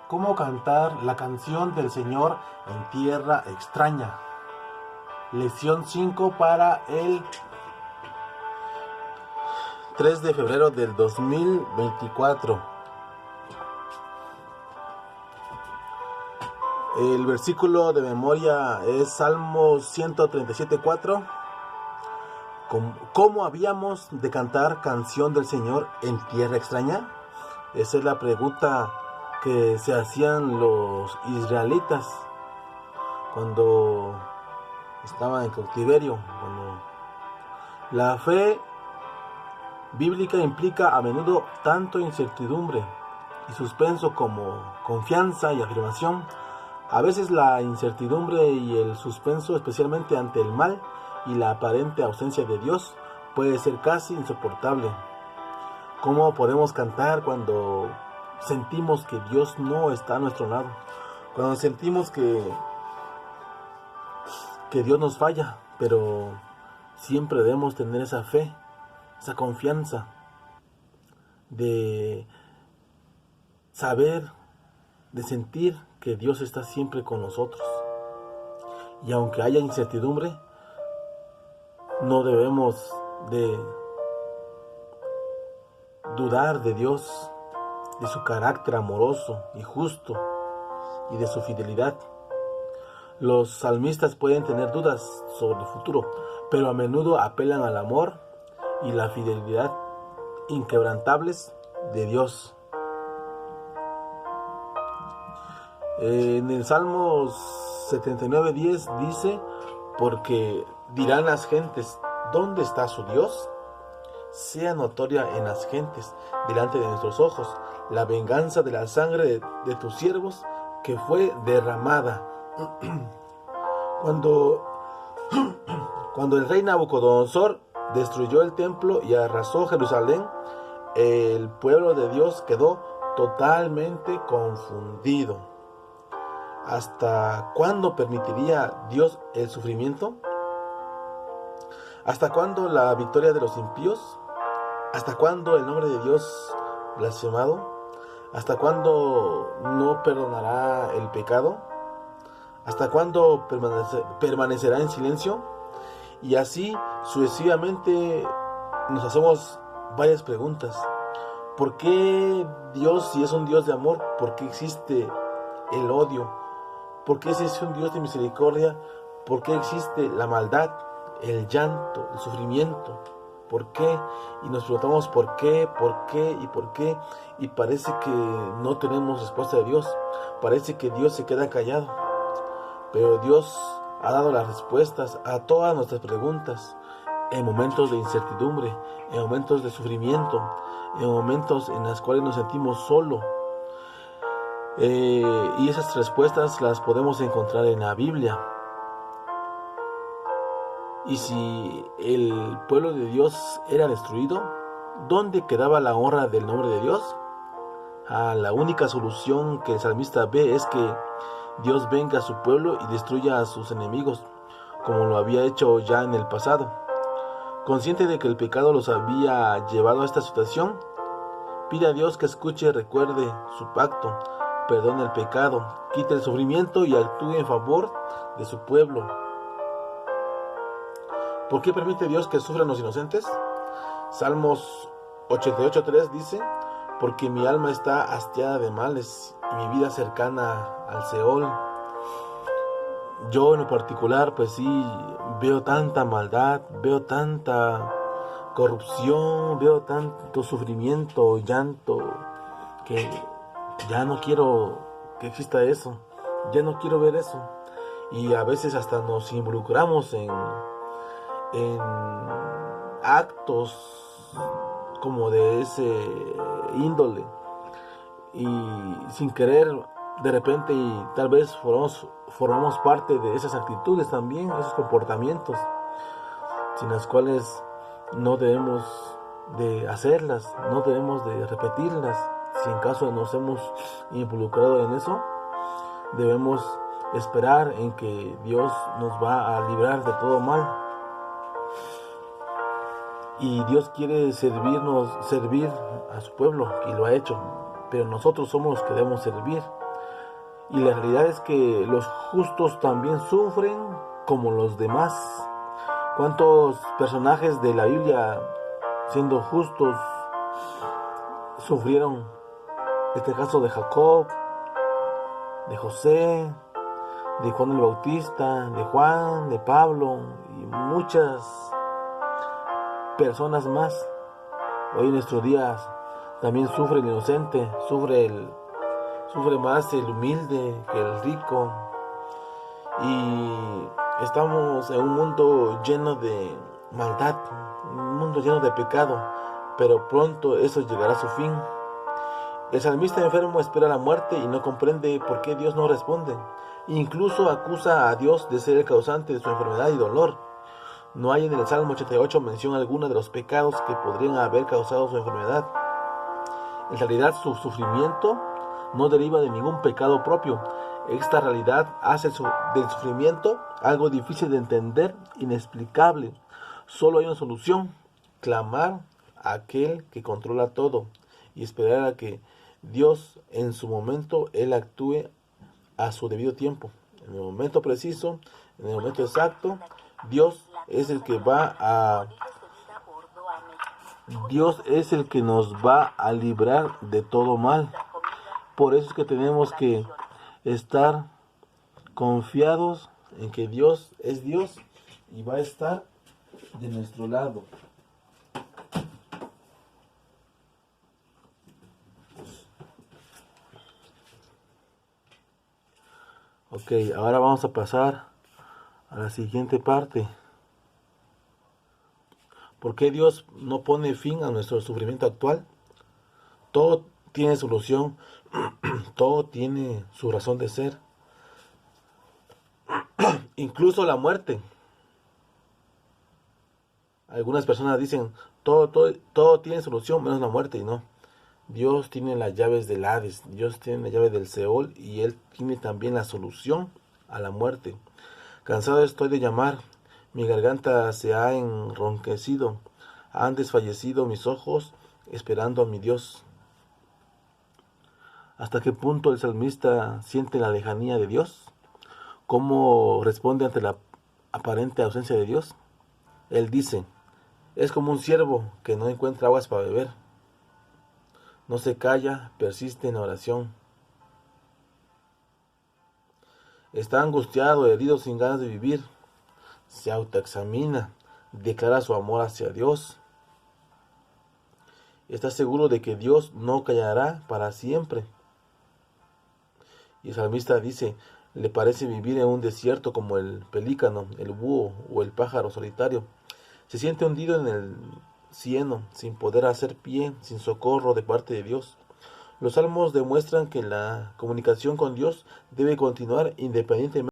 ¿Cómo cantar la canción del Señor en tierra extraña? Lección 5 para el 3 de febrero del 2024. El versículo de memoria es Salmo 137:4. ¿Cómo habíamos de cantar canción del Señor en tierra extraña? Esa es la pregunta que se hacían los israelitas cuando estaban en cautiverio. La fe bíblica implica a menudo tanto incertidumbre y suspenso como confianza y afirmación. A veces la incertidumbre y el suspenso, especialmente ante el mal y la aparente ausencia de Dios, puede ser casi insoportable. ¿Cómo podemos cantar cuando sentimos que Dios no está a nuestro lado? Cuando sentimos que Dios nos falla, pero siempre debemos tener esa fe, esa confianza de saber, de sentir que Dios está siempre con nosotros. Y aunque haya incertidumbre, no debemos de dudar de Dios, de su carácter amoroso y justo y de su fidelidad. Los salmistas pueden tener dudas sobre el futuro, pero a menudo apelan al amor y la fidelidad inquebrantables de Dios. En el Salmo 79:10 dice: porque dirán las gentes, ¿dónde está su Dios? Sea notoria en las gentes, delante de nuestros ojos, la venganza de la sangre de tus siervos que fue derramada. Cuando el rey Nabucodonosor destruyó el templo y arrasó Jerusalén, el pueblo de Dios quedó totalmente confundido. ¿Hasta cuándo permitiría Dios el sufrimiento? ¿Hasta cuándo la victoria de los impíos? ¿Hasta cuándo el nombre de Dios blasfemado? ¿Hasta cuándo no perdonará el pecado? ¿Hasta cuándo permanecerá en silencio? Y así sucesivamente nos hacemos varias preguntas. ¿Por qué Dios, si es un Dios de amor, por qué existe el odio? ¿Por qué si es un Dios de misericordia, por qué existe la maldad, el llanto, el sufrimiento? ¿Por qué? Y nos preguntamos por qué, y parece que no tenemos respuesta de Dios. Parece que Dios se queda callado. Pero Dios ha dado las respuestas a todas nuestras preguntas en momentos de incertidumbre, en momentos de sufrimiento, en momentos en los cuales nos sentimos solos. Y esas respuestas las podemos encontrar en la Biblia. Y si el pueblo de Dios era destruido, ¿dónde quedaba la honra del nombre de Dios? La única solución que el salmista ve es que Dios venga a su pueblo y destruya a sus enemigos, como lo había hecho ya en el pasado. Consciente de que el pecado los había llevado a esta situación, pide a Dios que escuche y recuerde su pacto, perdone el pecado, quite el sufrimiento y actúe en favor de su pueblo. ¿Por qué permite Dios que sufran los inocentes? Salmos 88:3 dice: porque mi alma está hastiada de males y mi vida cercana al Seol. Yo en lo particular, pues sí, veo tanta maldad, veo tanta corrupción, veo tanto sufrimiento, llanto, que ya no quiero que exista eso, ya no quiero ver eso. Y a veces hasta nos involucramos en actos como de ese índole, y sin querer, de repente, y tal vez formamos parte de esas actitudes también, esos comportamientos, sin las cuales no debemos de hacerlas, no debemos de repetirlas. Si en caso nos hemos involucrado en eso, debemos esperar en que Dios nos va a librar de todo mal. Y Dios quiere servir a su pueblo, y lo ha hecho, pero nosotros somos los que debemos servir. Y la realidad es que los justos también sufren como los demás. ¿Cuántos personajes de la Biblia, siendo justos, sufrieron? Este caso de Jacob, de José, de Juan el Bautista, de Juan, de Pablo y muchas personas más. Hoy en nuestros días también sufre el inocente, sufre más el humilde que el rico. Y estamos en un mundo lleno de maldad, un mundo lleno de pecado, pero pronto eso llegará a su fin. El salmista enfermo espera la muerte y no comprende por qué Dios no responde. Incluso acusa a Dios de ser el causante de su enfermedad y dolor. No hay en el Salmo 88 mención alguna de los pecados que podrían haber causado su enfermedad. En realidad su sufrimiento no deriva de ningún pecado propio. Esta realidad hace del sufrimiento algo difícil de entender, inexplicable. Solo hay una solución: clamar a aquel que controla todo y esperar a que Dios en su momento Él actúe a su debido tiempo. En el momento preciso, en el momento exacto, Dios es el que Dios es el que nos va a librar de todo mal. Por eso es que tenemos que estar confiados en que Dios es Dios y va a estar de nuestro lado. Ok, ahora vamos a pasar a la siguiente parte. ¿Por qué Dios no pone fin a nuestro sufrimiento actual? Todo tiene solución, todo tiene su razón de ser, incluso la muerte. Algunas personas dicen, todo tiene solución menos la muerte, y no. Dios tiene las llaves del Hades, Dios tiene la llave del Seol, y Él tiene también la solución a la muerte. Cansado estoy de llamar, mi garganta se ha enronquecido, han desfallecido mis ojos esperando a mi Dios. ¿Hasta qué punto el salmista siente la lejanía de Dios? ¿Cómo responde ante la aparente ausencia de Dios? Él dice, es como un ciervo que no encuentra aguas para beber. No se calla, persiste en la oración. Está angustiado, herido, sin ganas de vivir. Se autoexamina, declara su amor hacia Dios. Está seguro de que Dios no callará para siempre. Y el salmista dice, le parece vivir en un desierto como el pelícano, el búho o el pájaro solitario. Se siente hundido en el cieno, sin poder hacer pie, sin socorro de parte de Dios. Los salmos demuestran que la comunicación con Dios debe continuar independientemente